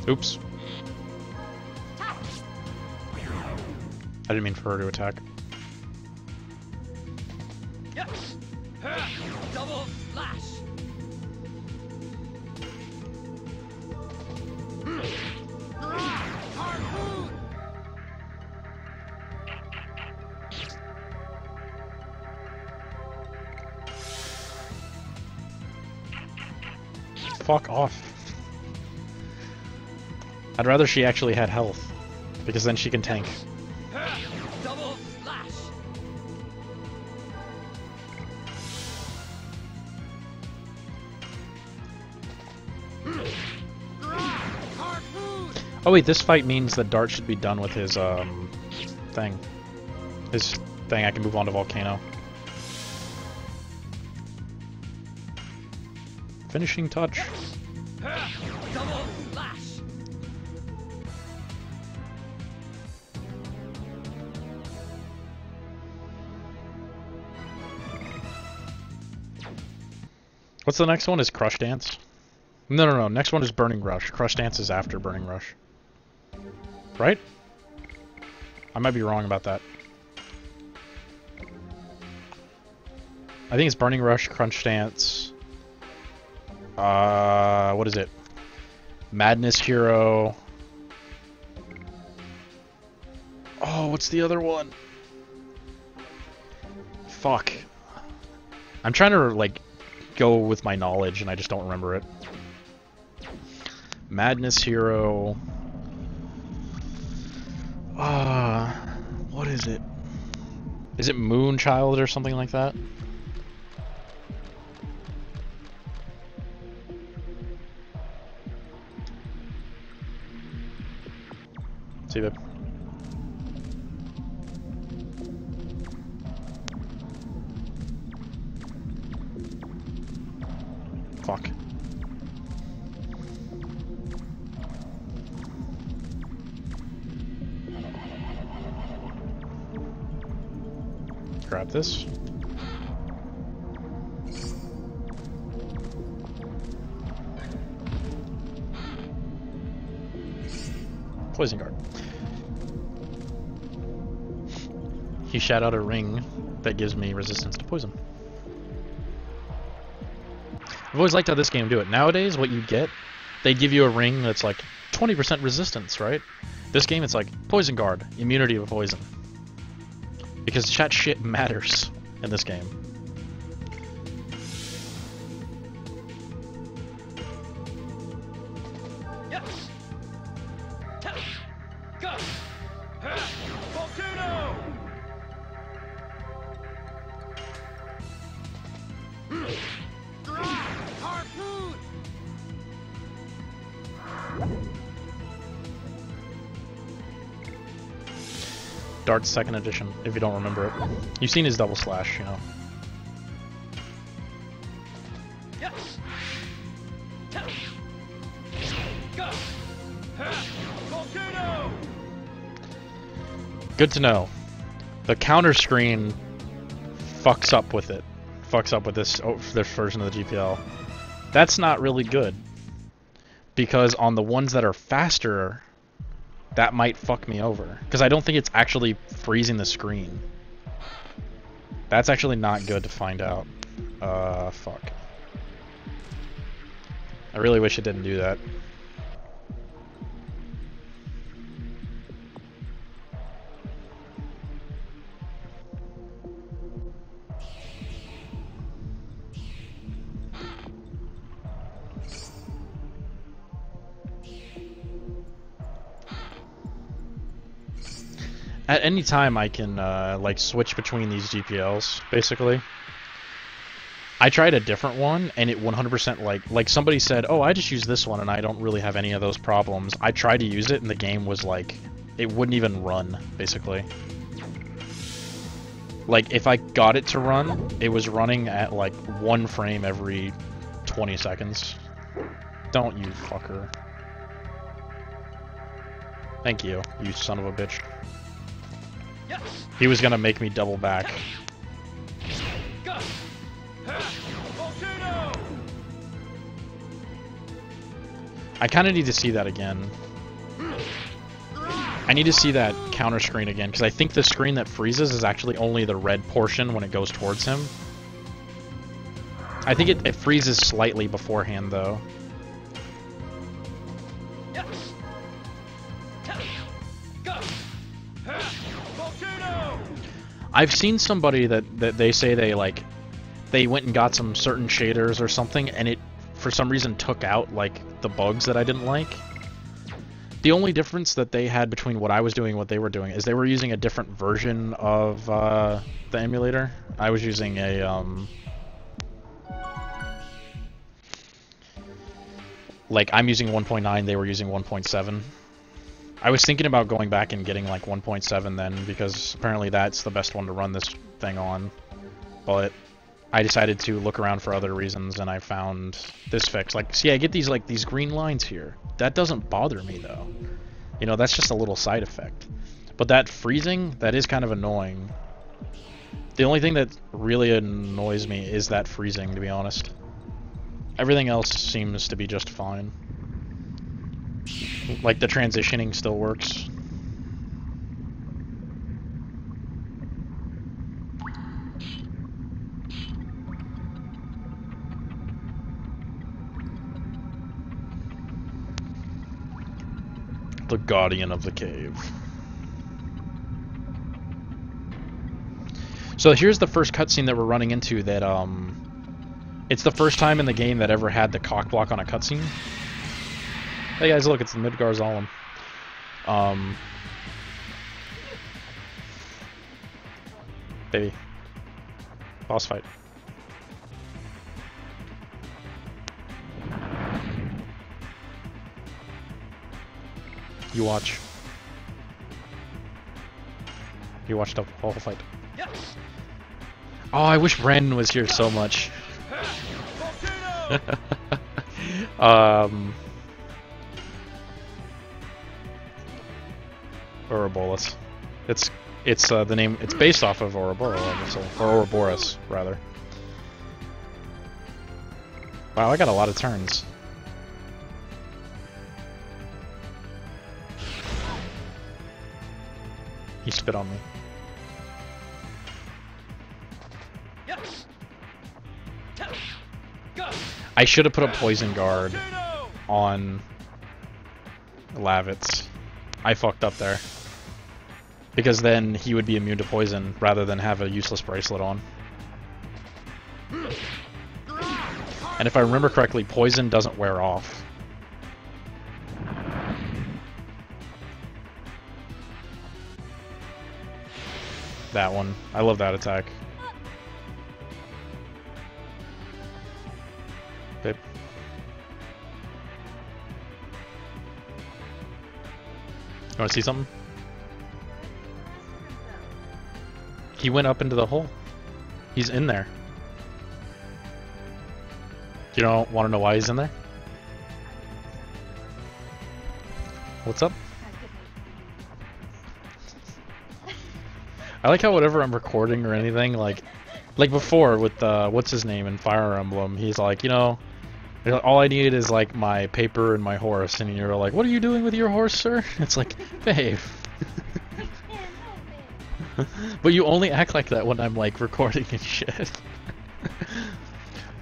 Oops. I didn't mean for her to attack. Double flash. Harpoon. Fuck off. I'd rather she actually had health, because then she can tank. Double flash. Harpoon. Oh wait, this fight means that Dart should be done with his thing. His thing. I can move on to Volcano. Finishing touch. Double flash. What's the next one? Is Crush Dance? No. Next one is Burning Rush. Crush Dance is after Burning Rush. Right? I might be wrong about that. I think it's Burning Rush, Crush Dance. What is it? Madness Hero. Oh, what's the other one? Fuck. I'm trying to, like, go with my knowledge, and I just don't remember it. Madness Hero. What is it? Is it Moonchild or something like that? See that? Fuck. Grab this. Poison Guard. He shot out a ring that gives me resistance to poison. I've always liked how this game do it. Nowadays, what you get, they give you a ring that's like 20% resistance, right? This game, it's like Poison Guard, immunity to poison. Because chat shit matters in this game. Yes. Go. Volcano. Harpoon. Dart's second edition, if you don't remember it. You've seen his double slash, you know. Yes. Go. Volcano. Good to know. The counter screen fucks up with it. Fucks up with this version of the GPL. That's not really good. Because on the ones that are faster, that might fuck me over. Because I don't think it's actually freezing the screen. That's actually not good to find out. Fuck. I really wish it didn't do that. At any time, I can like switch between these GPLs. Basically, I tried a different one, and it 100% like somebody said, "Oh, I just use this one, and I don't really have any of those problems." I tried to use it, and the game was like, it wouldn't even run. Basically, like if I got it to run, it was running at like 1 frame every 20 seconds. Don't you fucker. Thank you, you son of a bitch. Yes. He was gonna make me double back. Go. Volcano. I kind of need to see that again. I need to see that counter screen again, because I think the screen that freezes is actually only the red portion when it goes towards him. I think it freezes slightly beforehand, though. I've seen somebody that they say they went and got some certain shaders or something, and it for some reason took out like the bugs that I didn't like. The only difference that they had between what I was doing and what they were doing is they were using a different version of the emulator. I was using a like I'm using 1.9, they were using 1.7. I was thinking about going back and getting like 1.7 then, because apparently that's the best one to run this thing on. But I decided to look around for other reasons, and I found this fix. Like, see, I get these like these green lines here. That doesn't bother me though. You know, that's just a little side effect. But that freezing, that is kind of annoying. The only thing that really annoys me is that freezing, to be honest. Everything else seems to be just fine. Like, the transitioning still works. The Guardian of the Cave. So here's the first cutscene that we're running into that, it's the first time in the game that ever had the cock block on a cutscene. Hey guys, look, it's the Midgar Zalem. Baby. Boss fight. You watch. You watched the whole fight. Oh, I wish Brandon was here so much. Ouroboros. It's the name. It's based off of Ouroboros, obviously, or Ouroboros rather. Wow, I got a lot of turns. He spit on me. I should have put a poison guard on Lavitz. I fucked up there. Because then he would be immune to poison rather than have a useless bracelet on. And if I remember correctly, poison doesn't wear off. That one. I love that attack. Babe. You wanna see something? He went up into the hole. He's in there. You don't want to know why he's in there? What's up? I like how whenever I'm recording or anything, like before with what's his name in Fire Emblem, he's like, you know, all I need is like my paper and my horse, and you're like, what are you doing with your horse, sir? It's like, babe. But you only act like that when I'm like recording and shit.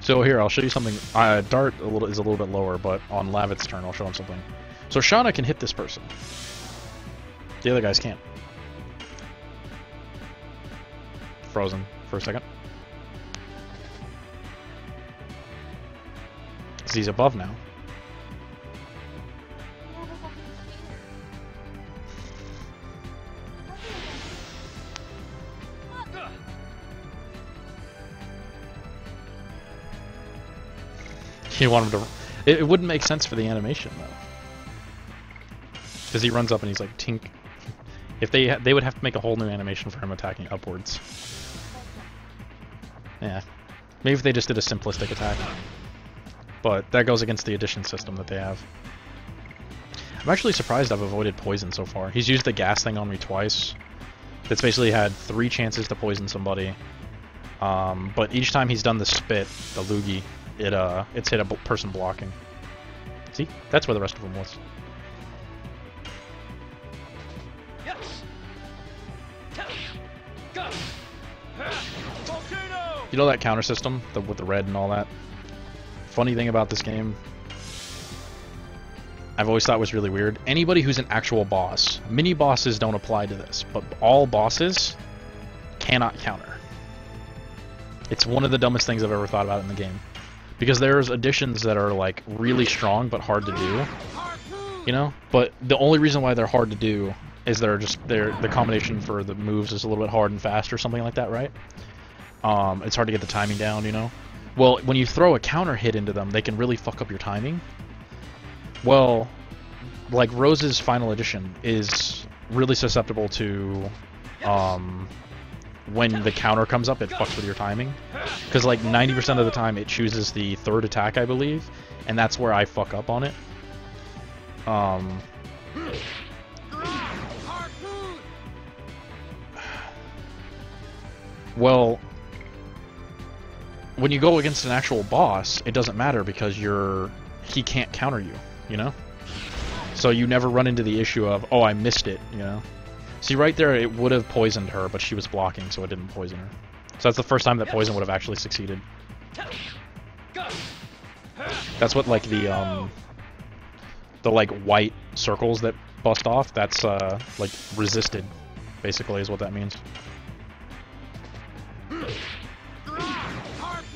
So here, I'll show you something. Dart is a little bit lower, but on Lavitz's turn, I'll show him something. So Shauna can hit this person. The other guys can't. Frozen for a second. Because he's above now. You want him to... It wouldn't make sense for the animation, though. Because he runs up and he's like, tink. If they would have to make a whole new animation for him attacking upwards. Yeah. Maybe if they just did a simplistic attack. But that goes against the addition system that they have. I'm actually surprised I've avoided poison so far. He's used the gas thing on me twice. It's basically had 3 chances to poison somebody. But each time he's done the spit, the loogie, it's hit a person blocking. See? That's where the rest of them was. Yes. Go. Volcano. You know that counter system with the red and all that? Funny thing about this game, I've always thought was really weird. Anybody who's an actual boss, mini bosses don't apply to this, but all bosses cannot counter. It's one of the dumbest things I've ever thought about in the game. Because there's additions that are like really strong but hard to do, you know? But the only reason why they're hard to do is the combination for the moves is a little bit hard and fast or something like that, right? It's hard to get the timing down, you know? Well, when you throw a counter hit into them, they can really fuck up your timing. Well, like Rose's final edition is really susceptible to when the counter comes up, it fucks with your timing. Because like 90% of the time it chooses the third attack, I believe, and that's where I fuck up on it. Well, when you go against an actual boss, it doesn't matter because he can't counter you, you know? So you never run into the issue of, oh, I missed it, you know? See, right there, it would have poisoned her, but she was blocking, so it didn't poison her. So that's the first time that poison would have actually succeeded. That's what, like, the like, white circles that bust off, that's, like, resisted, basically, is what that means.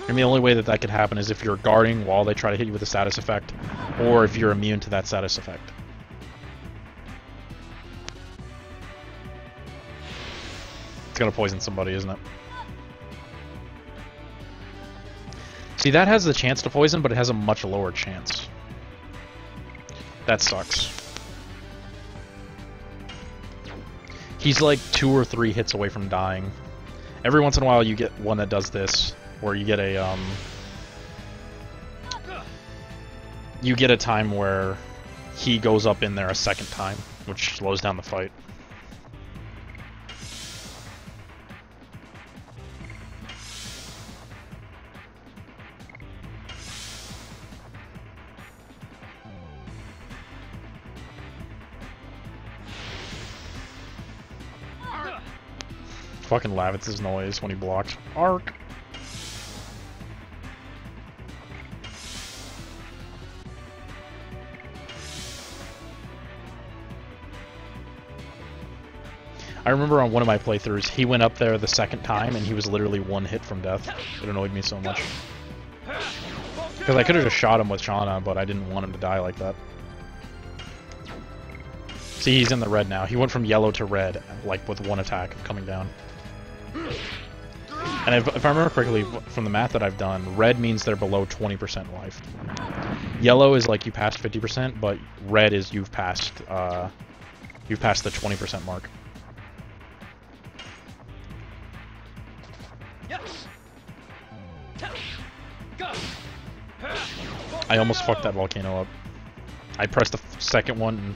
And the only way that that could happen is if you're guarding while they try to hit you with a status effect, or if you're immune to that status effect. It's gonna poison somebody, isn't it? See, that has the chance to poison, but it has a much lower chance. That sucks. He's like 2 or 3 hits away from dying. Every once in a while you get one that does this, where you get a time where he goes up in there a second time, which slows down the fight. Fucking Lavitz's noise when he blocks. Arc. I remember on one of my playthroughs, he went up there the second time and he was literally 1 hit from death. It annoyed me so much. Because I could have just shot him with Shauna, but I didn't want him to die like that. See, he's in the red now. He went from yellow to red, like with 1 attack coming down. And if I remember correctly from the math that I've done, red means they're below 20% life. Yellow is like you passed 50%, but red is you've passed the 20% mark. I almost fucked that volcano up. I pressed the second one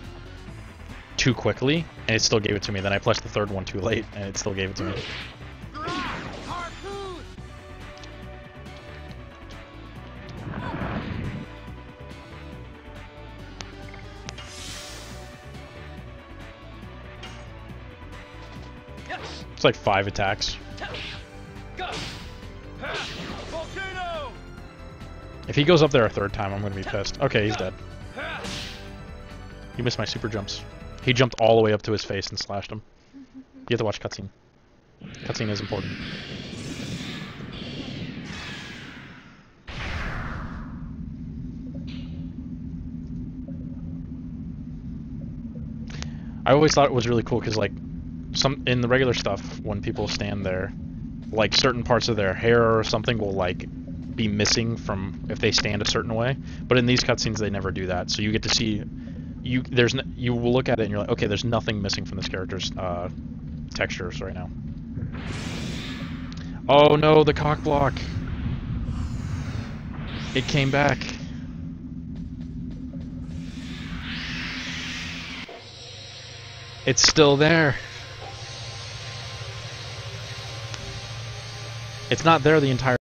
too quickly, and it still gave it to me. Then I pressed the third one too late, and it still gave it to me. It's like 5 attacks. If he goes up there a third time, I'm going to be pissed. Okay, he's dead. You missed my super jumps. He jumped all the way up to his face and slashed him. You have to watch cutscene. Cutscene is important. I always thought it was really cool because, like, in the regular stuff, when people stand there, like, certain parts of their hair or something will, like, be missing from if they stand a certain way. But in these cutscenes, they never do that. So you get to see, you will look at it and you're like, okay, there's nothing missing from this character's textures right now. Oh no, the cock block! It came back. It's still there. It's not there the entire